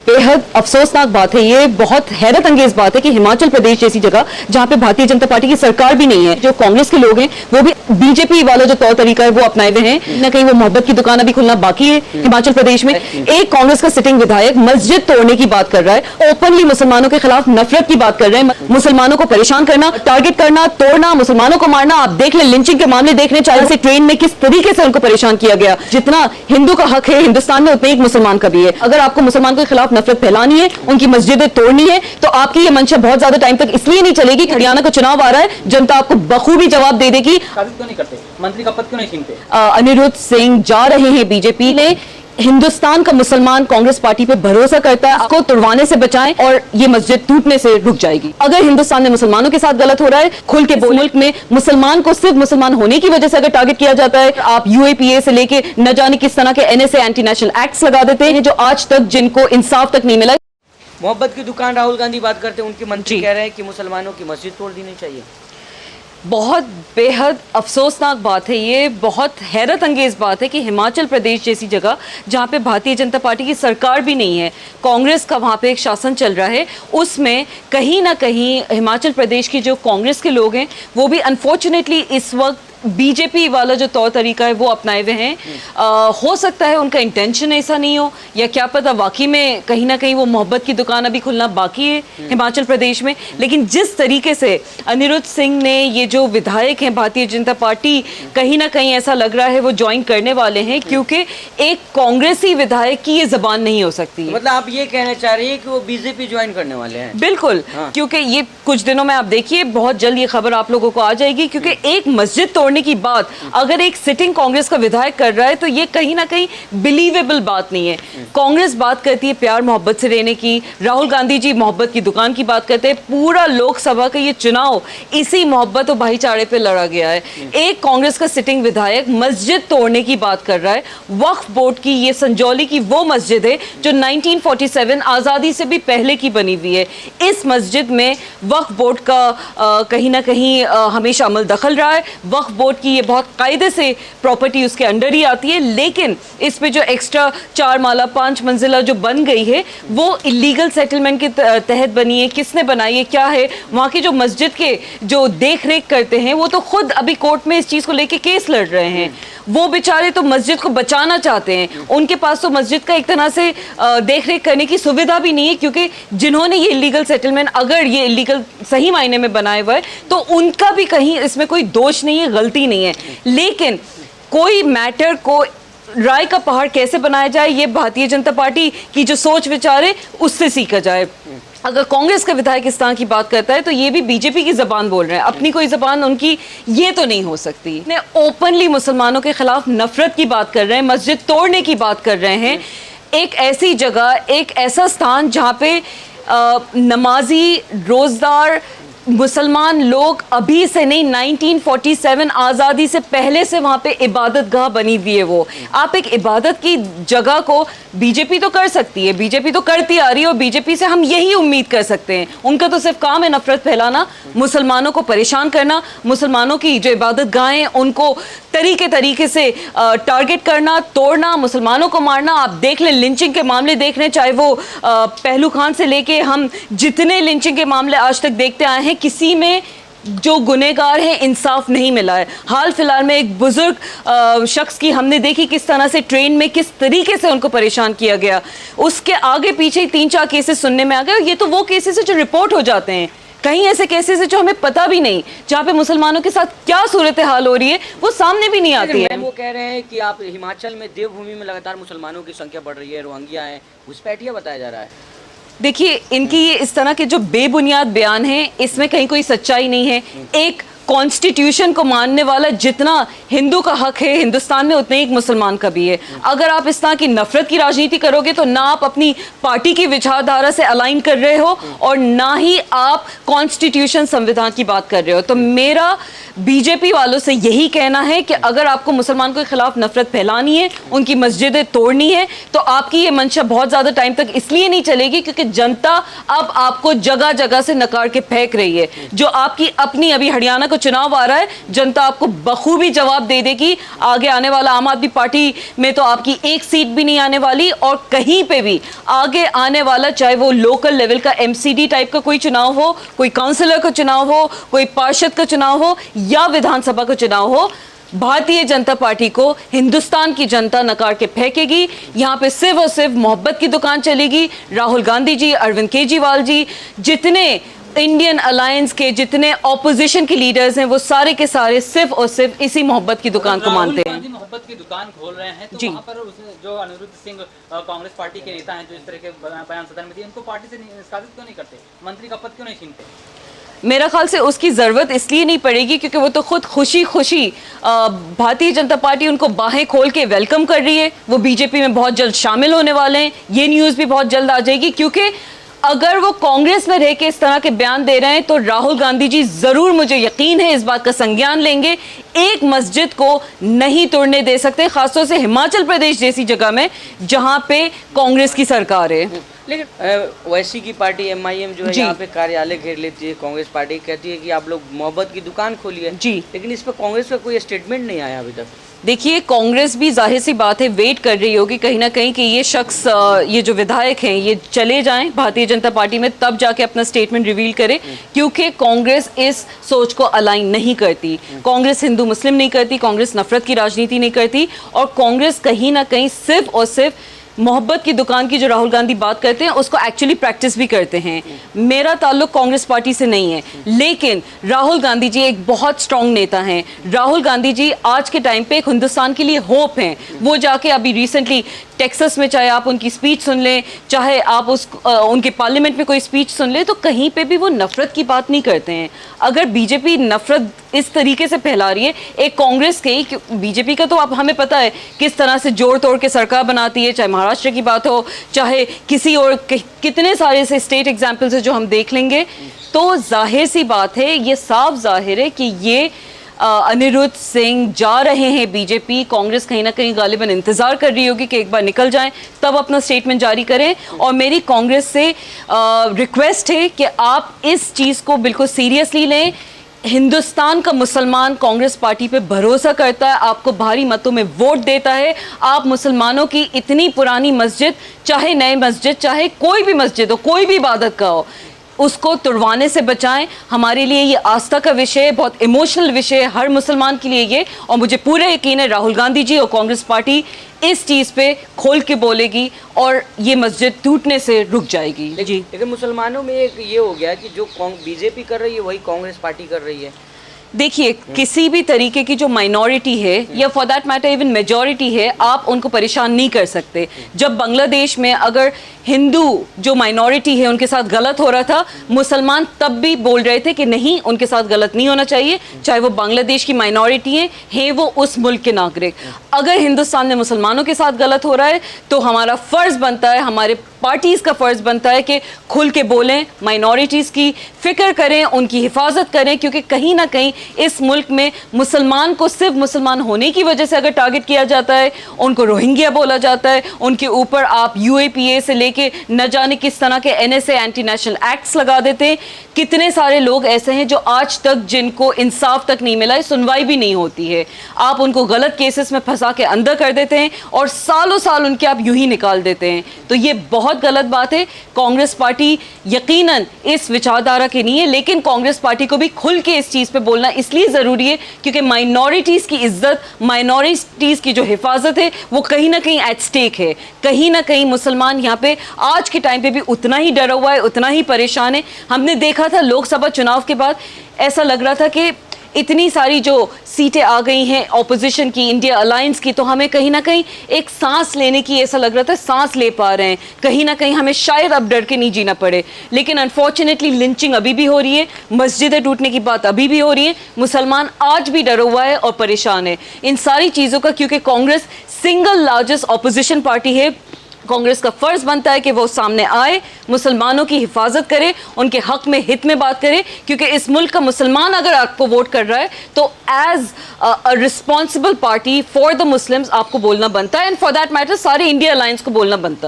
बेहद अफसोसनाक बात है, ये बहुत हैरत अंगेज बात है कि हिमाचल प्रदेश जैसी जगह जहां पे भारतीय जनता पार्टी की सरकार भी नहीं है, जो कांग्रेस के लोग हैं वो भी बीजेपी वाला जो तौर तरीका है वो अपनाए हुए हैं। न कहीं वो मोहब्बत की दुकान अभी खुलना बाकी है हिमाचल प्रदेश में। एक कांग्रेस का सिटिंग विधायक मस्जिद तोड़ने की बात कर रहा है, ओपनली मुसलमानों के खिलाफ नफरत की बात कर रहे हैं, मुसलमानों को परेशान करना, टारगेट करना, तोड़ना, मुसलमानों को मारना। आप देख लें लिंचिंग के मामले देखने, चाहे से ट्रेन में किस तरीके से उनको परेशान किया गया। जितना हिंदू का हक है हिंदुस्तान में, उतना एक मुसलमान का भी है। अगर आपको मुसलमान के खिलाफ नफरत फैलानी है, उनकी मस्जिदें तोड़नी है, तो आपकी ये मंशा बहुत ज्यादा टाइम तक इसलिए नहीं चलेगी कि हरियाणा का चुनाव आ रहा है, जनता आपको बखूबी जवाब दे देगी। क्यों नहीं करते, मंत्री का पद क्यों नहीं छीनते? अनिरुद्ध सिंह जा रहे हैं बीजेपी ने। हिंदुस्तान का मुसलमान कांग्रेस पार्टी पे भरोसा करता है, आपको तुड़वाने से बचाएं और ये मस्जिद टूटने से रुक जाएगी। अगर हिंदुस्तान में मुसलमानों के साथ गलत हो रहा है, खुल के बोल। मुल्क में मुसलमान को सिर्फ मुसलमान होने की वजह से अगर टारगेट किया जाता है, आप यूएपीए से लेके न जाने किस तरह के एनएसए एंटी नेशनल एक्ट्स लगा देते हैं, जो आज तक जिनको इंसाफ तक नहीं मिला। मोहब्बत की दुकान राहुल गांधी बात करते हैं, उनके मंत्री कह रहे हैं कि मुसलमानों की मस्जिद तोड़ देनी चाहिए। बहुत बेहद अफसोसनाक बात है, ये बहुत हैरत अंगेज बात है कि हिमाचल प्रदेश जैसी जगह जहाँ पे भारतीय जनता पार्टी की सरकार भी नहीं है, कांग्रेस का वहाँ पे एक शासन चल रहा है, उसमें कहीं ना कहीं हिमाचल प्रदेश की जो कांग्रेस के लोग हैं वो भी अनफॉर्चुनेटली इस वक्त बीजेपी वाला जो तौर तरीका है वो अपनाए हुए हैं। हो सकता है उनका इंटेंशन ऐसा नहीं हो, या क्या पता वाकई में कहीं ना कहीं वो मोहब्बत की दुकान अभी खुलना बाकी है हिमाचल प्रदेश में। लेकिन जिस तरीके से अनिरुद्ध सिंह ने ये जो विधायक हैं भारतीय जनता पार्टी, कहीं ना कहीं ऐसा लग रहा है वो ज्वाइन करने वाले हैं, क्योंकि एक कांग्रेसी विधायक की ये जबान नहीं हो सकती है। मतलब आप ये कहना चाह रही है कि वो बीजेपी ज्वाइन करने वाले हैं? बिल्कुल, क्योंकि ये कुछ दिनों में आप देखिए बहुत जल्द ये खबर आप लोगों को आ जाएगी, क्योंकि एक मस्जिद तोड़ने की बात अगर एक सिटिंग कांग्रेस का विधायक कर रहा है तो ये कहीं ना कहीं बिलीवेबल बात नहीं है। कांग्रेस बात करती है प्यार मोहब्बत से रहने की, राहुल गांधी जी मोहब्बत की दुकान की बात करते हैं। पूरा लोकसभा का ये चुनाव इसी मोहब्बत और भाईचारे पे लड़ा गया है। एक कांग्रेस का सिटिंग विधायक मस्जिद तोड़ने की बात कर रहा है। वक्फ बोर्ड की, ये संजौली की वो मस्जिद है जो 1947 आजादी से भी पहले की बनी हुई है। इस मस्जिद में वक्फ बोर्ड का कहीं ना कहीं हमेशा अमल दखल रहा है। वक्फ बोर्ड की ये बहुत कायदे से प्रॉपर्टी उसके अंडर ही आती है, लेकिन इस पे जो एक्स्ट्रा 4 माला 5 मंजिला जो बन गई है वो इलीगल सेटलमेंट के तहत बनी है। किसने बनाई है, क्या है, वहाँ के जो मस्जिद के जो देख रेख करते हैं वो तो खुद अभी कोर्ट में इस चीज़ को लेके केस लड़ रहे हैं। वो बेचारे तो मस्जिद को बचाना चाहते हैं, उनके पास तो मस्जिद का एक तरह से देख रेख करने की सुविधा भी नहीं है, क्योंकि जिन्होंने ये इलीगल सेटलमेंट, अगर ये इलीगल सही मायने में बनाए हुआ है तो उनका भी कहीं इसमें कोई दोष नहीं है, गलती नहीं है। लेकिन कोई मैटर को राय का पहाड़ कैसे बनाया जाए, ये भारतीय जनता पार्टी की जो सोच विचार है उससे सीखा जाए। अगर कांग्रेस का विधायक इस तरह की बात करता है तो ये भी बीजेपी की जबान बोल रहे हैं, अपनी कोई जबान उनकी ये तो नहीं हो सकती। ने ओपनली मुसलमानों के खिलाफ नफरत की बात कर रहे हैं, मस्जिद तोड़ने की बात कर रहे हैं। एक ऐसी जगह, एक ऐसा स्थान जहाँ पे नमाजी रोजदार मुसलमान लोग अभी से नहीं, 1947 आज़ादी से पहले से वहाँ पे इबादत गाह बनी हुई है। वो आप एक इबादत की जगह को, बीजेपी तो कर सकती है, बीजेपी तो करती आ रही है और बीजेपी से हम यही उम्मीद कर सकते हैं। उनका तो सिर्फ काम है नफरत फैलाना, मुसलमानों को परेशान करना, मुसलमानों की जो इबादत गाहें उनको तरीके से टारगेट करना, तोड़ना, मुसलमानों को मारना। आप देख लें लिंचिंग के मामले देख लें, चाहे वो पहलू खान से लेके हम जितने लिंचिंग के मामले आज तक देखते आए हैं, किसी में जो गुनहगार हैं इंसाफ नहीं मिला है। हाल फिलहाल में एक बुजुर्ग शख्स की हमने देखी किस तरह से ट्रेन में किस तरीके से उनको परेशान किया गया, उसके आगे पीछे 3-4 केसेस सुनने में आ गए। ये तो वो केसेस है जो रिपोर्ट हो जाते हैं, कहीं ऐसे केसेस है जो हमें पता भी नहीं, जहाँ पे मुसलमानों के साथ क्या सूरत हाल हो रही है वो सामने भी नहीं आती है। वो कह रहे हैं कि आप हिमाचल में देवभूमि में लगातार मुसलमानों की संख्या बढ़ रही है, रोहिंग्या है, घुसपैठिया बताया जा रहा है। देखिए, इनकी ये इस तरह के जो बेबुनियाद बयान हैं, इसमें कहीं कोई सच्चाई नहीं है। एक कॉन्स्टिट्यूशन को मानने वाला जितना हिंदू का हक है हिंदुस्तान में, उतने एक मुसलमान का भी है। अगर आप इस तरह की नफरत की राजनीति करोगे तो ना आप अपनी पार्टी की विचारधारा से अलाइन कर रहे हो और ना ही आप कॉन्स्टिट्यूशन संविधान की बात कर रहे हो। तो मेरा बीजेपी वालों से यही कहना है कि अगर आपको मुसलमान के खिलाफ नफरत फैलानी है, उनकी मस्जिदें तोड़नी है, तो आपकी ये मंशा बहुत ज़्यादा टाइम तक इसलिए नहीं चलेगी क्योंकि जनता अब आपको जगह जगह से नकार के फेंक रही है। जो आपकी अपनी अभी हरियाणा का चुनाव आ रहा है, जनता आपको बखूबी जवाब दे देगी। आगे आने वाला आम आदमी पार्टी में तो आपकी एक सीट भी नहीं आने वाली, और कहीं पे भी आगे आने वाला, चाहे वो लोकल लेवल का एमसीडी टाइप का कोई चुनाव हो, कोई काउंसिलर का चुनाव हो, कोई पार्षद का चुनाव हो, या विधानसभा का चुनाव हो, भारतीय जनता पार्टी को हिंदुस्तान की जनता नकार के फेंकेगी। यहाँ पे सिर्फ और सिर्फ मोहब्बत की दुकान चलेगी। राहुल गांधी जी, अरविंद केजरीवाल जी, जितने इंडियन अलायंस के जितने ऑपोजिशन के लीडर्स हैं, वो सारे के सारे सिर्फ और सिर्फ इसी मोहब्बत की दुकान को मानते हैं। मोहब्बत की दुकान खोल रहे हैं, तो जी। वहाँ पर जो अनिरुद्ध सिंह कांग्रेस पार्टी के नेता हैं, जो इस तरह के बयान सदन में दिए, उनको पार्टी से निष्कासित क्यों नहीं करते, मंत्री का पद क्यों नहीं छीनते? मेरा ख्याल से उसकी ज़रूरत इसलिए नहीं पड़ेगी क्योंकि वो तो खुद खुशी खुशी भारतीय जनता पार्टी उनको बाहें खोल के वेलकम कर रही है। वो बीजेपी में बहुत जल्द शामिल होने वाले हैं। ये न्यूज़ भी बहुत जल्द आ जाएगी, क्योंकि अगर वो कांग्रेस में रह के इस तरह के बयान दे रहे हैं तो राहुल गांधी जी ज़रूर, मुझे यकीन है, इस बात का संज्ञान लेंगे। एक मस्जिद को नहीं तोड़ने दे सकते, खासतौर से हिमाचल प्रदेश जैसी जगह में जहां पे कांग्रेस की सरकार है। लेकिन वैसी की पार्टी एमआईएम जो है जी। यहाँ पे कार्यालय घेर लेती है, कांग्रेस पार्टी कहती है कि आप लोग मोहब्बत की दुकान खोलिए जी। लेकिन इस पर कांग्रेस का कोई स्टेटमेंट नहीं आया अभी तक। देखिए, कांग्रेस भी जाहिर सी बात है वेट कर रही होगी कहीं ना कहीं कि ये शख्स, ये जो विधायक हैं, ये चले जाएं भारतीय जनता पार्टी में, तब जाके अपना स्टेटमेंट रिवील करे, क्योंकि कांग्रेस इस सोच को अलाइन नहीं करती। कांग्रेस हिंदू मुस्लिम नहीं करती, कांग्रेस नफरत की राजनीति नहीं करती, और कांग्रेस कहीं ना कहीं सिर्फ और सिर्फ मोहब्बत की दुकान की जो राहुल गांधी बात करते हैं उसको एक्चुअली प्रैक्टिस भी करते हैं। मेरा ताल्लुक कांग्रेस पार्टी से नहीं है, लेकिन राहुल गांधी जी एक बहुत स्ट्रांग नेता हैं। राहुल गांधी जी आज के टाइम पे एक हिंदुस्तान के लिए होप हैं। वो जाके अभी रिसेंटली टेक्सास में, चाहे आप उनकी स्पीच सुन लें, चाहे आप उनके पार्लियामेंट में कोई स्पीच सुन लें, तो कहीं पे भी वो नफरत की बात नहीं करते हैं। अगर बीजेपी नफरत इस तरीके से फैला रही है, एक कांग्रेस के, बीजेपी का तो अब हमें पता है किस तरह से जोड़ तोड़ के सरकार बनाती है, चाहे महाराष्ट्र की बात हो, चाहे किसी और कितने सारे से स्टेट एग्जाम्पल्स है जो हम देख लेंगे। तो जाहिर सी बात है, ये साफ जाहिर है कि ये अनिरुद्ध सिंह जा रहे हैं बीजेपी। कांग्रेस कहीं ना कहीं गालिबन इंतजार कर रही होगी कि एक बार निकल जाएं तब अपना स्टेटमेंट जारी करें। और मेरी कांग्रेस से रिक्वेस्ट है कि आप इस चीज़ को बिल्कुल सीरियसली लें। हिंदुस्तान का मुसलमान कांग्रेस पार्टी पे भरोसा करता है, आपको भारी मतों में वोट देता है। आप मुसलमानों की इतनी पुरानी मस्जिद, चाहे नई मस्जिद, चाहे कोई भी मस्जिद हो, कोई भी इबादत का हो, उसको तुड़वाने से बचाएं। हमारे लिए ये आस्था का विषय है, बहुत इमोशनल विषय है हर मुसलमान के लिए ये, और मुझे पूरा यकीन है राहुल गांधी जी और कांग्रेस पार्टी इस चीज़ पे खोल के बोलेगी और ये मस्जिद टूटने से रुक जाएगी। जी। लेकिन मुसलमानों में एक ये हो गया कि जो बीजेपी कर रही है वही कांग्रेस पार्टी कर रही है। देखिए, किसी भी तरीके की जो माइनॉरिटी है, या for that matter even majority है, आप उनको परेशान नहीं कर सकते। जब बांग्लादेश में अगर हिंदू जो माइनॉरिटी है उनके साथ गलत हो रहा था, मुसलमान तब भी बोल रहे थे कि नहीं, उनके साथ गलत नहीं होना चाहिए, चाहे वो बांग्लादेश की माइनॉरिटी है वो उस मुल्क के नागरिक। अगर हिंदुस्तान में मुसलमानों के साथ गलत हो रहा है तो हमारा फ़र्ज़ बनता है, हमारे पार्टीज़ का फ़र्ज़ बनता है कि खुल के बोलें, माइनॉरिटीज़ की फ़िक्र करें, उनकी हिफाजत करें, क्योंकि कहीं ना कहीं इस मुल्क में मुसलमान को सिर्फ मुसलमान होने की वजह से अगर टारगेट किया जाता है, उनको रोहिंग्या बोला जाता है, उनके ऊपर आप UAPA से लेके न जाने किस तरह के NSA एंटी नेशनल एक्ट्स लगा देते हैं। कितने सारे लोग ऐसे हैं जो आज तक जिनको इंसाफ तक नहीं मिला है, सुनवाई भी नहीं होती है, आप उनको गलत केसेस में फंसा के अंदर कर देते हैं और सालों साल उनके आप यूं ही निकाल देते हैं। तो ये बहुत गलत बात है। कांग्रेस पार्टी यकीनन इस विचारधारा की नहीं है, लेकिन कांग्रेस पार्टी को भी खुल के इस चीज़ पे बोलना इसलिए ज़रूरी है क्योंकि माइनॉरिटीज़ की इज्जत, माइनॉरिटीज़ की जो हिफाजत है वो कहीं ना कहीं एट स्टेक है। कहीं ना कहीं मुसलमान यहाँ पे आज के टाइम पे भी उतना ही डरा हुआ है, उतना ही परेशान है। हमने देखा था लोकसभा चुनाव के बाद ऐसा लग रहा था कि इतनी सारी जो सीटें आ गई हैं ऑपोजिशन की, इंडिया अलायंस की, तो हमें कहीं ना कहीं एक सांस लेने की ऐसा लग रहा था, सांस ले पा रहे हैं, कहीं ना कहीं हमें शायद अब डर के नहीं जीना पड़े। लेकिन अनफॉर्चुनेटली लिंचिंग अभी भी हो रही है, मस्जिदें टूटने की बात अभी भी हो रही है, मुसलमान आज भी डरा हुआ है और परेशान है इन सारी चीज़ों का, क्योंकि Congress single largest opposition party है। कांग्रेस का फर्ज बनता है कि वो सामने आए, मुसलमानों की हिफाजत करे, उनके हक में हित में बात करे, क्योंकि इस मुल्क का मुसलमान अगर आपको वोट कर रहा है तो as a responsible party for the Muslims आपको बोलना बनता है, एंड फॉर दैट मैटर सारे इंडिया अलायंस को बोलना बनता है।